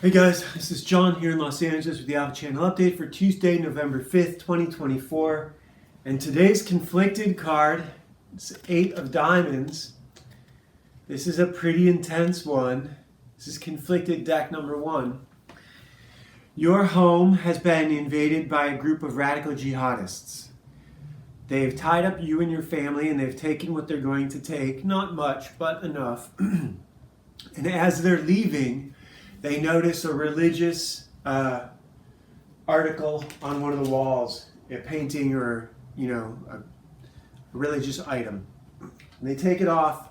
Hey guys, this is John here in Los Angeles with the Alpha Channel update for Tuesday, November 5th, 2024. And today's conflicted card, it's 8 of diamonds. This is a pretty intense one. This is conflicted deck number 1. Your home has been invaded by a group of radical jihadists. They've tied up you and your family and they've taken what they're going to take. Not much, but enough. And as they're leaving, they notice a religious article on one of the walls, a painting or, a religious item. And they take it off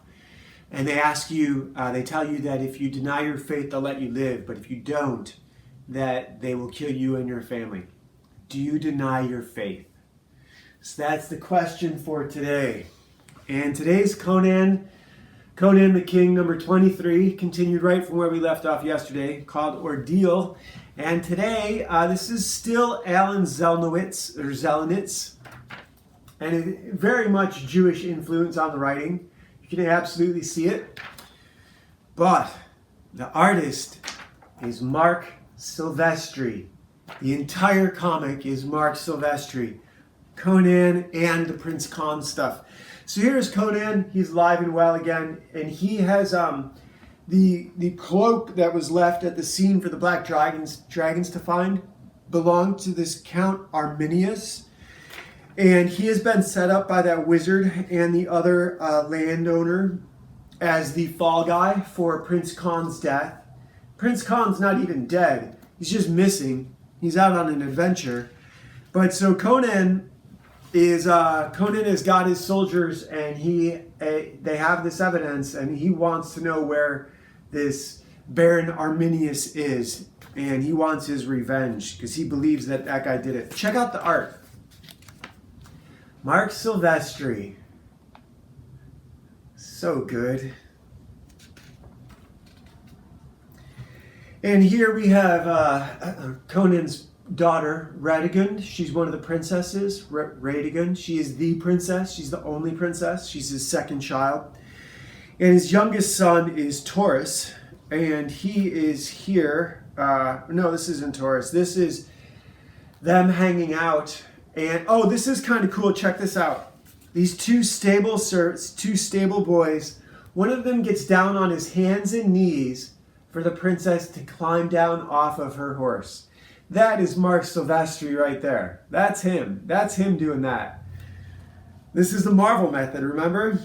and they ask you, they tell you that if you deny your faith, they'll let you live. But if you don't, that they will kill you and your family. Do you deny your faith? So that's the question for today. And today's Conan the King, number 23, continued right from where we left off yesterday, called Ordeal. And today, this is still Alan Zelenitz, and very much Jewish influence on the writing. You can absolutely see it. But the artist is MARC Silvestri. The entire comic is MARC Silvestri. Conan and the Prince Khan stuff. So here's Conan. He's alive and well again, and he has the cloak that was left at the scene for the black dragons to find belonged to this Count Arminius, and he has been set up by that wizard and the other landowner as the fall guy for Prince Khan's death. Prince Khan's not even dead; he's just missing. He's out on an adventure, but so Conan has got his soldiers, and they have this evidence, and he wants to know where this Baron Arminius is, and he wants his revenge because he believes that guy did it. Check out the art. MARC Silvestri. So good. And here we have Conan's daughter, Radegund. She's one of the princesses. Radegund. She is the princess. She's the only princess. She's his second child. And his youngest son is Taurus. And he is here. No, this isn't Taurus. This is them hanging out. And, oh, this is kind of cool. Check this out. These two stable boys. One of them gets down on his hands and knees for the princess to climb down off of her horse. That is MARC Silvestri right there. That's him. That's him doing that. This is the Marvel method, remember?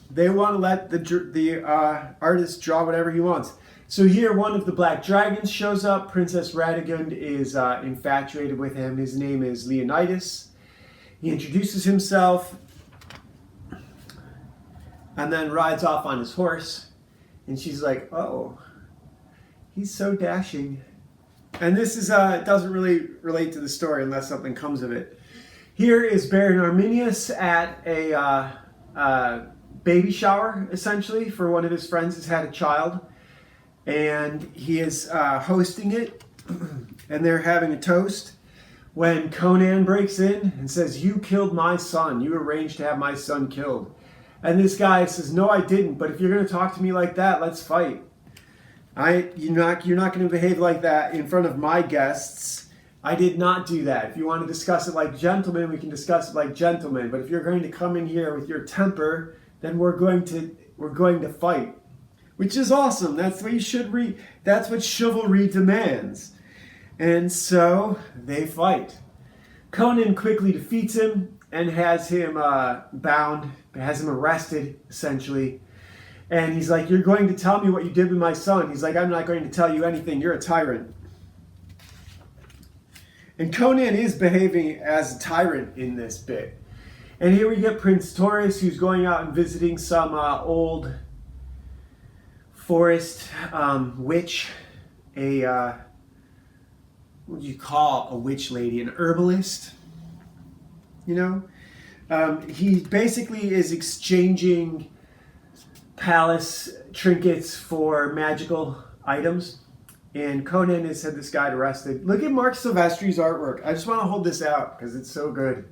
They want to let the artist draw whatever he wants. So here, one of the black dragons shows up. Princess Radegund is infatuated with him. His name is Leonidas. He introduces himself and then rides off on his horse. And she's like, oh, he's so dashing. And this is doesn't really relate to the story unless something comes of it. Here is Baron Arminius at a baby shower, essentially, for one of his friends who's had a child. And he is hosting it, and they're having a toast. When Conan breaks in and says, you killed my son. You arranged to have my son killed. And this guy says, no, I didn't. But if you're going to talk to me like that, let's fight. You're not going to behave like that in front of my guests. I did not do that. If you want to discuss it like gentlemen, we can discuss it like gentlemen. But if you're going to come in here with your temper, then we're going to fight, which is awesome. That's what you should read. That's what chivalry demands. And so they fight. Conan quickly defeats him and has him bound, has him arrested essentially. And he's like, you're going to tell me what you did with my son. He's like, I'm not going to tell you anything. You're a tyrant. And Conan is behaving as a tyrant in this bit. And here we get Prince Taurus, who's going out and visiting some old forest witch. What do you call a witch lady? An herbalist? He basically is exchanging palace trinkets for magical items, and Conan has had this guy arrested. Look at MARC Silvestri's artwork. I just want to hold this out because it's so good.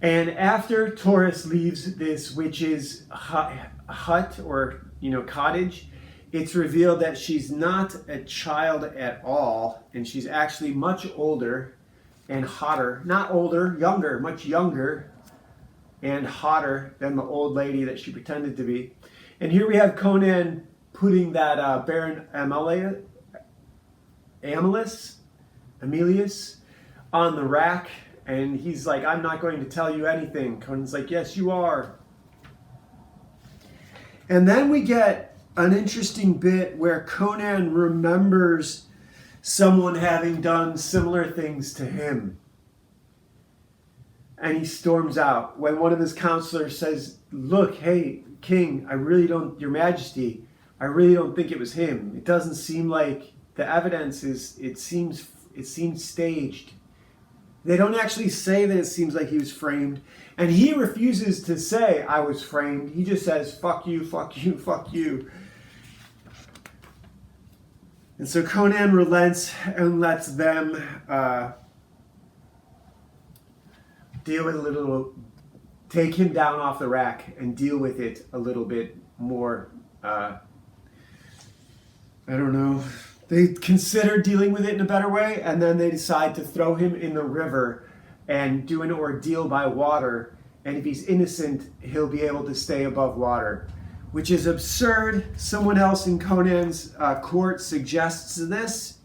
And after Taurus leaves this witch's hut or, cottage, it's revealed that she's not a child at all, and she's actually much older and hotter. Not older, younger, much younger and hotter than the old lady that she pretended to be. And here we have Conan putting that Baron Amelius on the rack, and he's like, I'm not going to tell you anything. Conan's like, yes, you are. And then we get an interesting bit where Conan remembers someone having done similar things to him. And he storms out when one of his counselors says, look, hey, King, Your Majesty, I really don't think it was him. It doesn't seem like the evidence it seems staged. They don't actually say that it seems like he was framed. And he refuses to say, I was framed. He just says, fuck you, fuck you, fuck you. And so Conan relents and lets them deal with take him down off the rack and deal with it a little bit more. I don't know. They consider dealing with it in a better way, and then they decide to throw him in the river and do an ordeal by water. And if he's innocent, he'll be able to stay above water, which is absurd. Someone else in Conan's court suggests this.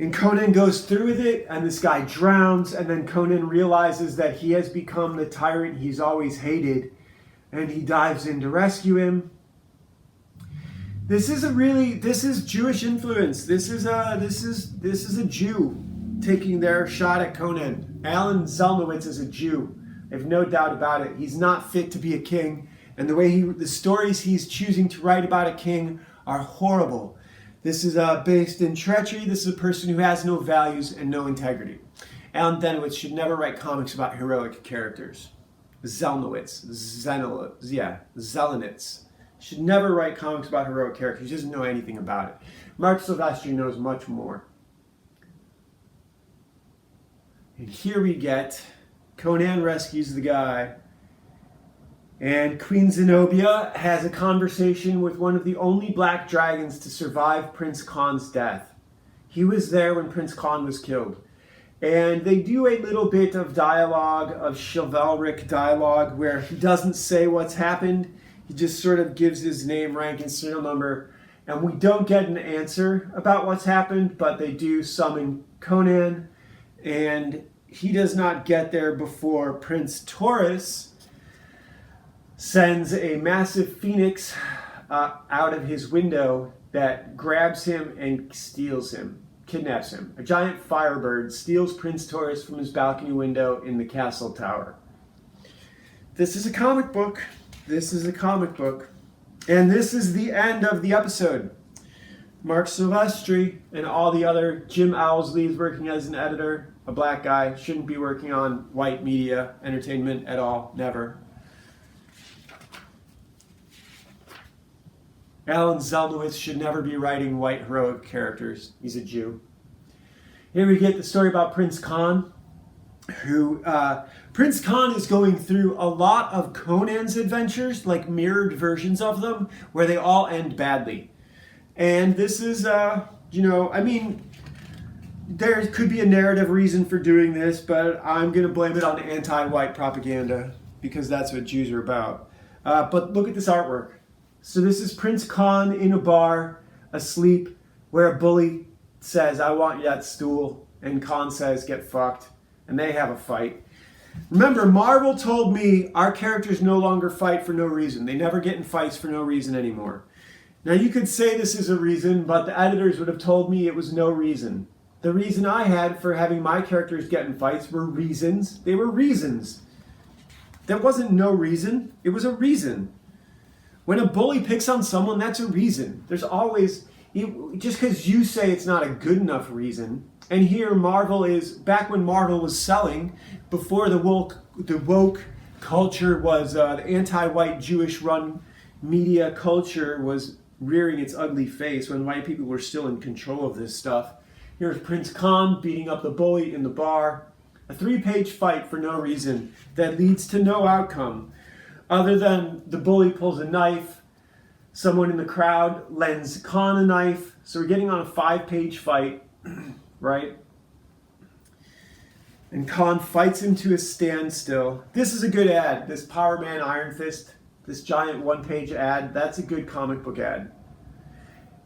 And Conan goes through with it, and this guy drowns, and then Conan realizes that he has become the tyrant he's always hated, and he dives in to rescue him. This is Jewish influence. This is a Jew taking their shot at Conan. Alan Zelnowitz is a Jew. I have no doubt about it. He's not fit to be a king, and the stories he's choosing to write about a king are horrible. This is based in treachery. This is a person who has no values and no integrity. Alan Zelnowitz should never write comics about heroic characters. Zelenitz should never write comics about heroic characters. He doesn't know anything about it. Marc Silvestri knows much more. And here we get Conan rescues the guy, and Queen Zenobia has a conversation with one of the only black dragons to survive Prince Khan's death. He was there when Prince Khan was killed. And they do a little bit of dialogue, of chivalric dialogue, where he doesn't say what's happened. He just sort of gives his name, rank, and serial number. And we don't get an answer about what's happened, but they do summon Conan. And he does not get there before Prince Taurus sends a massive phoenix out of his window that grabs him and steals him, kidnaps him. A giant firebird steals Prince Taurus from his balcony window in the castle tower. This is a comic book. This is a comic book. And this is the end of the episode. Marc Silvestri and all the other, Jim Owsley is working as an editor, a black guy, shouldn't be working on white media entertainment at all, never. Alan Zelnowitz should never be writing white heroic characters. He's a Jew. Here we get the story about Prince Khan, who Prince Khan is going through a lot of Conan's adventures, like mirrored versions of them, where they all end badly. And this is, there could be a narrative reason for doing this, but I'm going to blame it on anti-white propaganda, because that's what Jews are about. But look at this artwork. So this is Prince Khan in a bar, asleep, where a bully says, I want that stool, and Khan says, get fucked, and they have a fight. Remember, Marvel told me our characters no longer fight for no reason. They never get in fights for no reason anymore. Now you could say this is a reason, but the editors would have told me it was no reason. The reason I had for having my characters get in fights were reasons. They were reasons. That wasn't no reason. It was a reason. When a bully picks on someone, that's a reason. There's always, just because you say it's not a good enough reason. And here Marvel is, back when Marvel was selling, before the woke culture was, the anti-white Jewish run media culture was rearing its ugly face, when white people were still in control of this stuff. Here's Prince Khan beating up the bully in the bar. A 3-page fight for no reason that leads to no outcome other than the bully pulls a knife, someone in the crowd lends Con a knife. So we're getting on a 5-page fight, right? And Con fights him to a standstill. This is a good ad. This Power Man Iron Fist, this giant 1-page ad, that's a good comic book ad.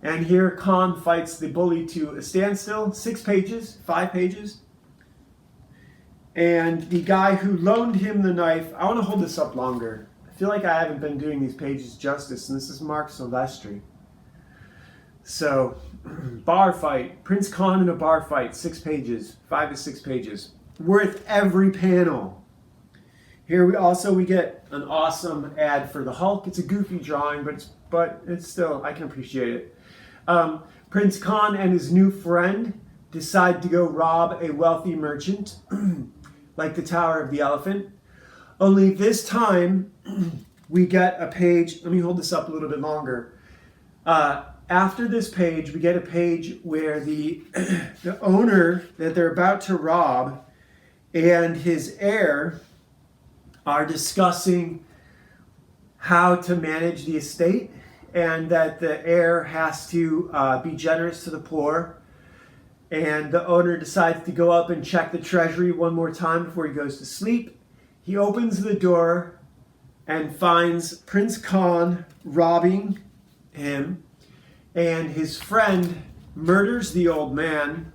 And here Con fights the bully to a standstill, 6 pages, 5 pages. And the guy who loaned him the knife, I want to hold this up longer. I feel like I haven't been doing these pages justice, and this is MARC SILVESTRI. So, bar fight, Prince Con in a bar fight, 6 pages, 5 to 6 pages, worth every panel. Here we get an awesome ad for the Hulk. It's a goofy drawing, but it's still, I can appreciate it. Prince Con and his new friend decide to go rob a wealthy merchant, like the Tower of the Elephant. Only this time, we get a page, let me hold this up a little bit longer. After this page, we get a page where the owner that they're about to rob and his heir are discussing how to manage the estate, and that the heir has to be generous to the poor. And the owner decides to go up and check the treasury one more time before he goes to sleep. He opens the door and finds Prince Con robbing him, and his friend murders the old man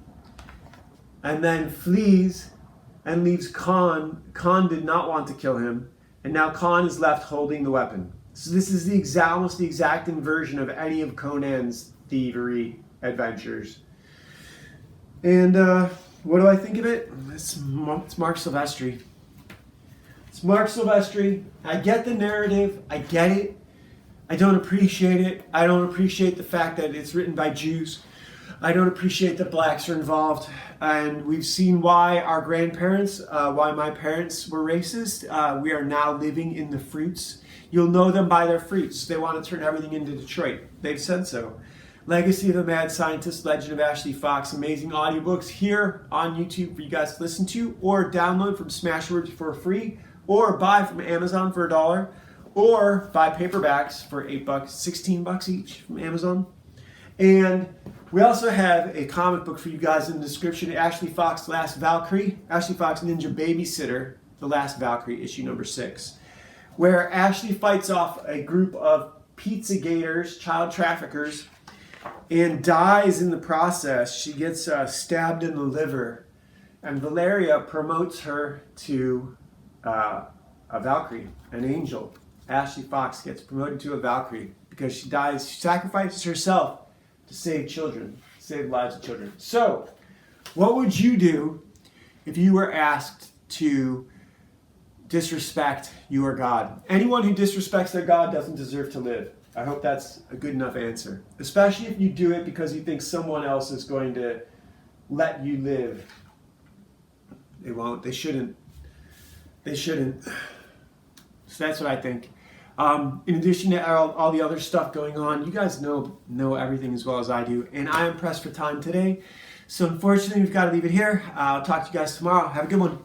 and then flees and leaves Con. Con did not want to kill him, and now Con is left holding the weapon. So this is almost the exact inversion of any of Conan's thievery adventures. And what do I think of it? It's MARC SILVESTRI. It's MARC SILVESTRI. I get the narrative. I get it. I don't appreciate it. I don't appreciate the fact that it's written by Jews. I don't appreciate that blacks are involved. And we've seen why our grandparents, why my parents were racist. We are now living in the fruits. You'll know them by their fruits. They want to turn everything into Detroit. They've said so. Legacy of a Mad Scientist, Legend of Ashley Fox, amazing audiobooks here on YouTube for you guys to listen to, or download from Smashwords for free, or buy from Amazon for $1, or buy paperbacks for $8, $16 each from Amazon. And we also have a comic book for you guys in the description, Ashley Fox, Last Valkyrie, Ashley Fox Ninja Babysitter, The Last Valkyrie, issue number 6, where Ashley fights off a group of pizza gators, child traffickers, and dies in the process. She gets stabbed in the liver, and Valeria promotes her to a Valkyrie, an angel. Ashley Fox gets promoted to a Valkyrie because she dies, she sacrifices herself to save children, save the lives of children. So, what would you do if you were asked to disrespect your God? Anyone who disrespects their God doesn't deserve to live. I hope that's a good enough answer. Especially if you do it because you think someone else is going to let you live. They won't. They shouldn't. They shouldn't. So that's what I think. In addition to all the other stuff going on, you guys know everything as well as I do. And I am pressed for time today. So unfortunately, we've got to leave it here. I'll talk to you guys tomorrow. Have a good one.